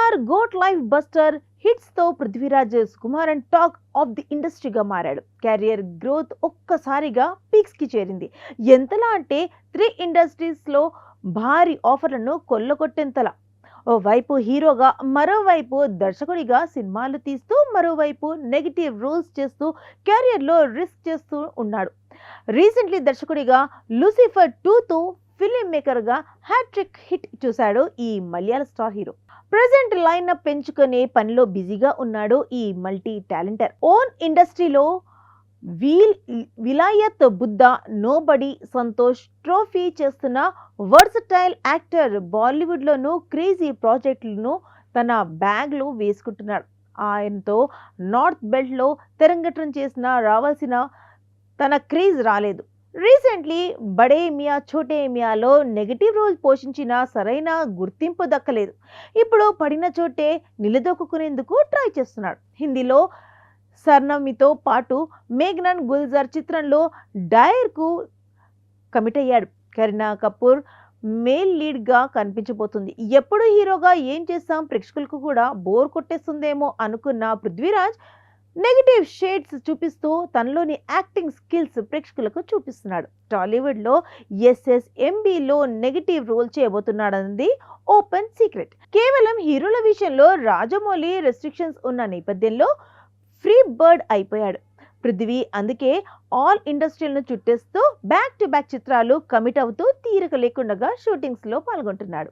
NTR goat life buster hits తో Prithviraj Sukumaran talk of the ఇండస్ట్రీగా మారాడు. కెరియర్ గ్రోత్ ఒక్కసారిగా పీక్స్ కి చేరింది. ఎంతలా అంటే 3 ఇండస్ట్రీస్ లో భారీ ఆఫర్లను కొల్లగొట్టేంతలా. ఓవైపు హీరోగా, మరోవైపు దర్శకుడిగా సినిమాలు తీస్తూ, మరోవైపు నెగిటివ్ రోల్స్ చేస్తూ కెరియర్లో రిస్క్ చేస్తూ ఉన్నాడు. రీసెంట్లీ దర్శకుడిగా లూసిఫర్ 2తో ఫిలిం మేకర్గా హ్యాట్రిక్ హిట్ చూశాడు ఈ మలయాళ స్టార్ హీరో. ప్రెజెంట్ లైనప్ పెంచుకునే పనిలో బిజీగా ఉన్నాడు ఈ మల్టీ టాలెంటర్. ఓన్ ఇండస్ట్రీలో విలాయత్ బుద్ధ, నోబడి, సంతోష్ ట్రోఫీ చేస్తున్న వర్సటైల్ యాక్టర్ బాలీవుడ్లోనూ క్రేజీ ప్రాజెక్టులను తన బ్యాగ్లో వేసుకుంటున్నాడు. ఆయనతో నార్త్ బెల్ట్లో తెరంగేట్రం చేసిన రావాల్సిన తన క్రేజ్ రాలేదు. రీసెంట్లీ బడే మియా ఛోటే మియాలో నెగటివ్ రోల్ పోషించిన సరైన గుర్తింపు దక్కలేదు. ఇప్పుడు పడిన చోటే నిలదొక్కునేందుకు ట్రై చేస్తున్నాడు. హిందీలో సర్నమితో పాటు మేఘ్నాన్ గుల్జార్ చిత్రంలో డైర్కు కమిట్ అయ్యాడు. కరీనా కపూర్ మేల్ లీడ్గా కనిపించబోతుంది. ఎప్పుడు హీరోగా ఏం చేస్తాం, ప్రేక్షకులకు కూడా బోర్ కొట్టేస్తుందేమో అనుకున్న పృథ్వీరాజ్ నెగిటివ్ షేడ్స్ చూపిస్తూ తనలోని యాక్టింగ్ స్కిల్స్ ప్రేక్షకులకు చూపిస్తున్నాడు. టాలీవుడ్లో SSMBలో నెగిటివ్ రోల్ చేయబోతున్నాడన్నది ఓపెన్ సీక్రెట్. కేవలం హీరోల విషయంలో రాజమౌళి రెస్ట్రిక్షన్స్ ఉన్న నేపథ్యంలో ఫ్రీ బర్డ్ అయిపోయాడు పృథ్వీ. అందుకే ఆల్ ఇండస్ట్రీలను చుట్టేస్తూ బ్యాక్ టు బ్యాక్ చిత్రాలు కమిట్ అవుతూ తీరిక లేకుండా షూటింగ్స్లో పాల్గొంటున్నాడు.